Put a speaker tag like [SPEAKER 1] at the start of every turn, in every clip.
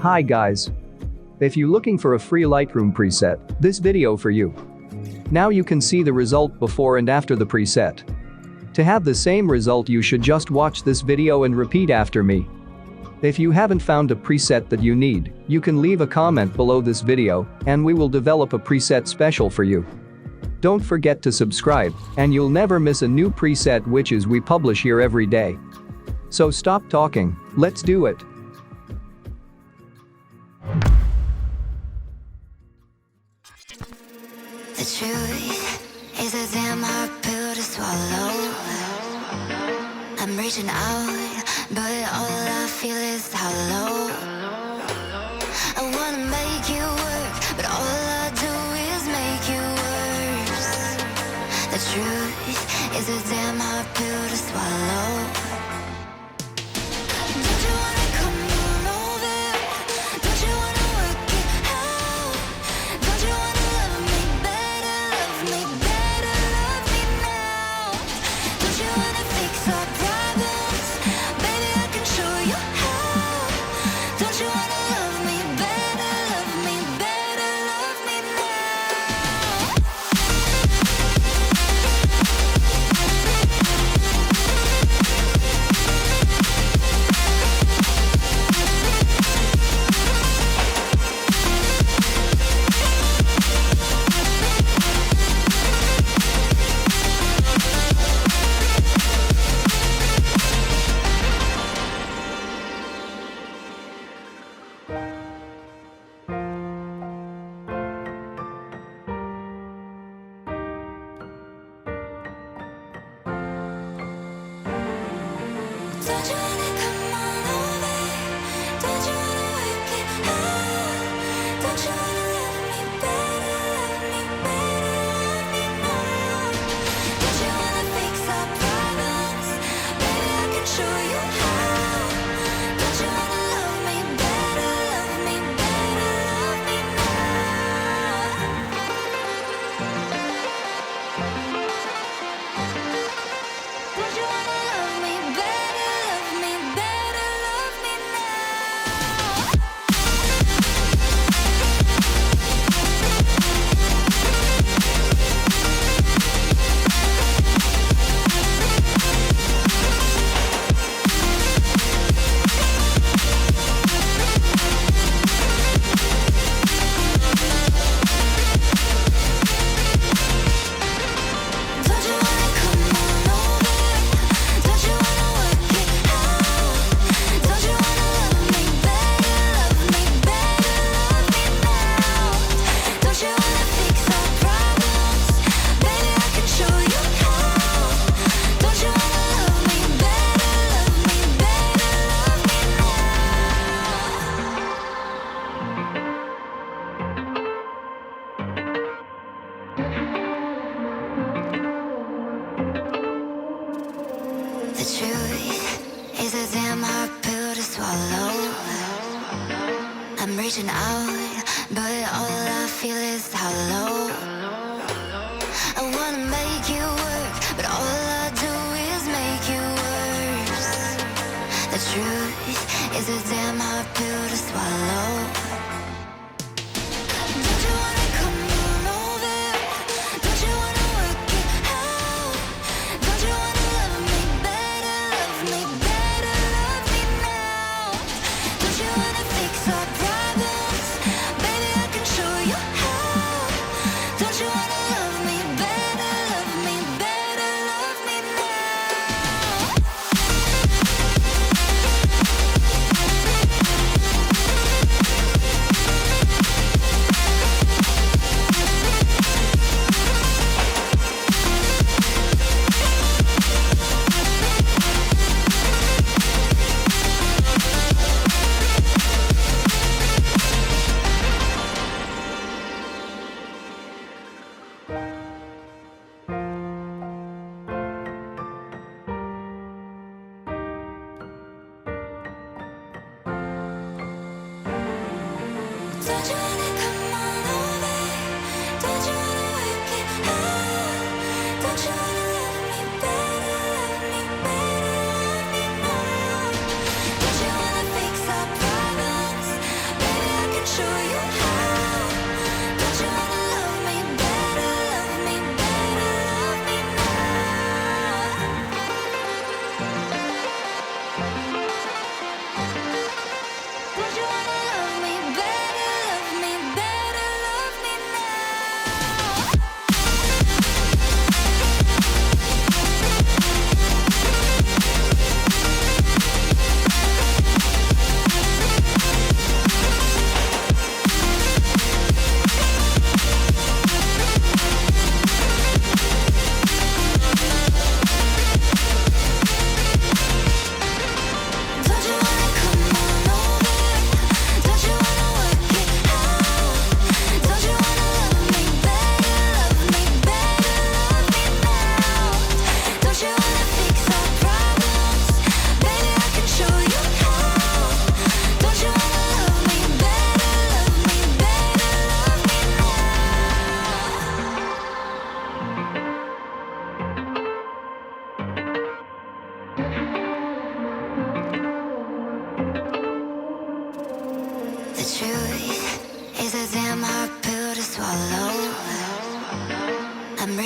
[SPEAKER 1] Hi guys. If you're looking for a free Lightroom preset, this video for you. Now you can see the result before and after the preset. To have the same result you should just watch this video and repeat after me. If you haven't found a preset that you need, you can leave a comment below this video and we will develop a preset special for you. Don't forget to subscribe and you'll never miss a new preset which is we publish here every day. So stop talking, let's do it.
[SPEAKER 2] The truth is a damn hard pill to swallow. I'm reaching out, but all I feel is hollow. I wanna make you work, but all I do is make you worse. The truth is a damn hard pill to swallow. Don't you wanna come on over? Don't you wanna work it out? Don't you wanna love me better, love me better, love me now? Don't you wanna fix our problems? Baby, I can show you how. Don't you wanna love me better, love me better, love me now? Don't you wanna come on over? Don't you wanna work it out? Don't you wanna love me better, love me better, love me now? Don't you wanna fix our problems? Baby, I can show you how. Don't you wanna love me better, love me better, love me now? Don't you wanna love me better, love me better, love me now? Don't you wanna come on over? Don't you wanna work it out? Don't you wanna love me better, love me better, love me now? Don't you wanna fix our problems? Baby, I can show you how. Don't you wanna love me better, love me better, love me now? The truth is a damn hard pill to swallow. I'm reaching out, but all I feel is hollow. I wanna make you work, but all I do is make you worse. The truth is a damn hard pill to swallow. Don't you wanna come on over? Don't you wanna work it out? Don't you wanna love me better, love me better, love me now? Don't you wanna fix our problems? Baby, I can show you how. Don't you wanna love me better, love me better, love me now?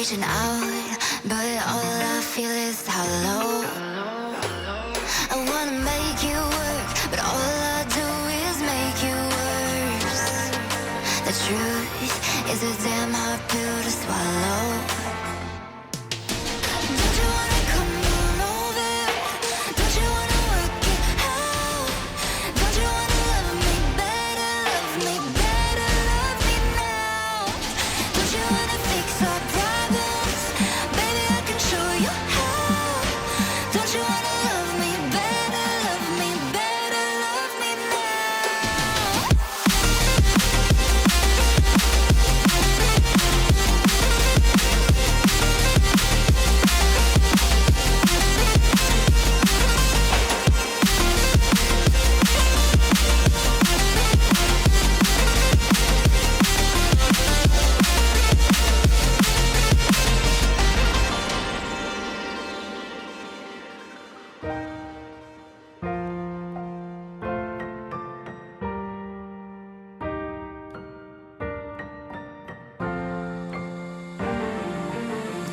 [SPEAKER 2] reaching out, but all I feel is hollow. I wanna make you work, but all I do is make you worse. The truth is a damn hard pill to swallow. Don't you wanna come on over? Don't you wanna work it out? Don't you wanna love me better, love me better, love me now? Don't you wanna fix our problems? Baby, I can show you how. Don't you wanna love me better, love me better, love me now?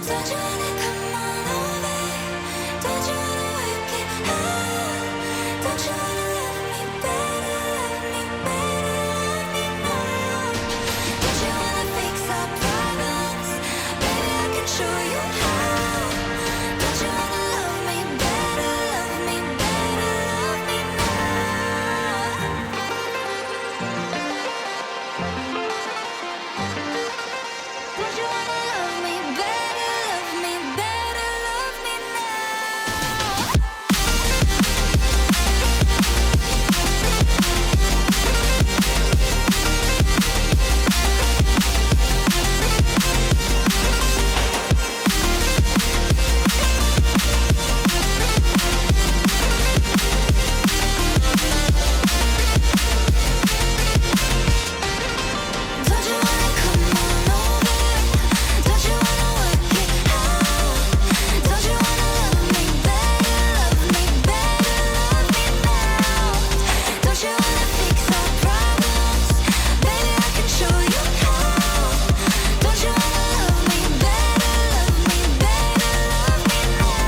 [SPEAKER 2] Don't you wanna come on over? Don't you wanna work it out? Don't you wanna love me better, love me better, love me now? Don't you wanna fix our problems? Baby, I can show you how. Don't you wanna love me better, love me better, love me now? Don't you wanna love me better, love me better, love me now? Don't you wanna come on over? Don't you wanna work it out? Don't you wanna love me better, love me better, love me now? Don't you wanna fix our problems? Baby, I can show you how. Don't you wanna love me better, love me better, love me now?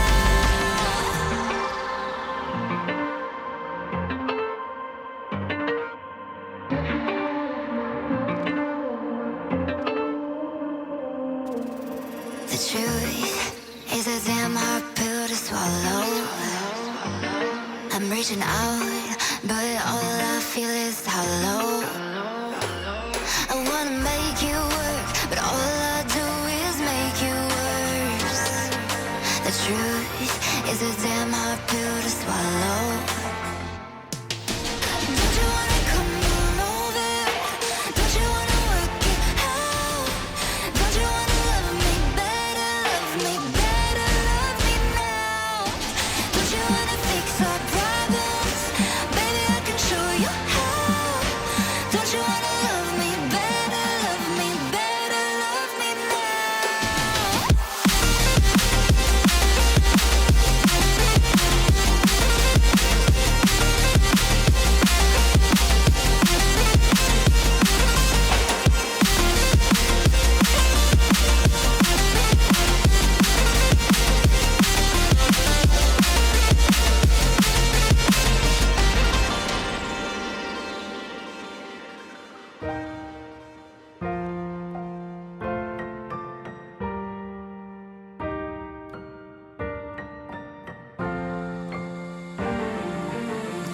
[SPEAKER 2] The truth is a damn hard pill to swallow. I'm reaching out, but all I feel is hollow. I wanna make you work, but all I do is make you worse. The truth is a damn hard pill to swallow. Don't you wanna come on over? Don't you wanna work it out? Don't you wanna love me better, love me better, love me now? Don't you wanna fix our problems? Baby, I can show you how. Don't you wanna love me better, love me better, love me now?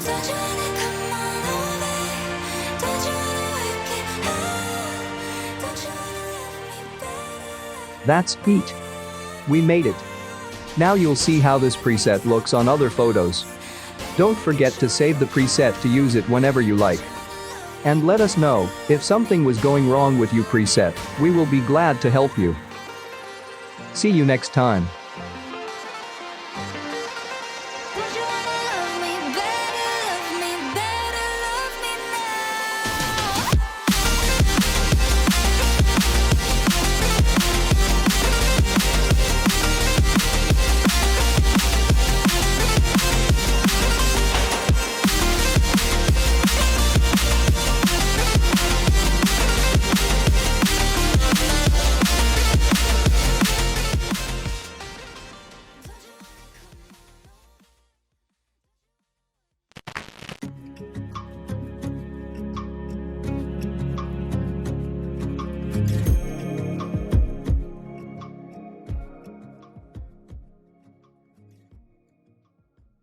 [SPEAKER 2] Don't you wanna come on over? Don't you wanna work it out? Don't you wanna love me better?
[SPEAKER 1] That's heat. We made it. Now you'll see how this preset looks on other photos. Don't forget to save the preset to use it whenever you like. And let us know if something was going wrong with your preset. We will be glad to help you. See you next time.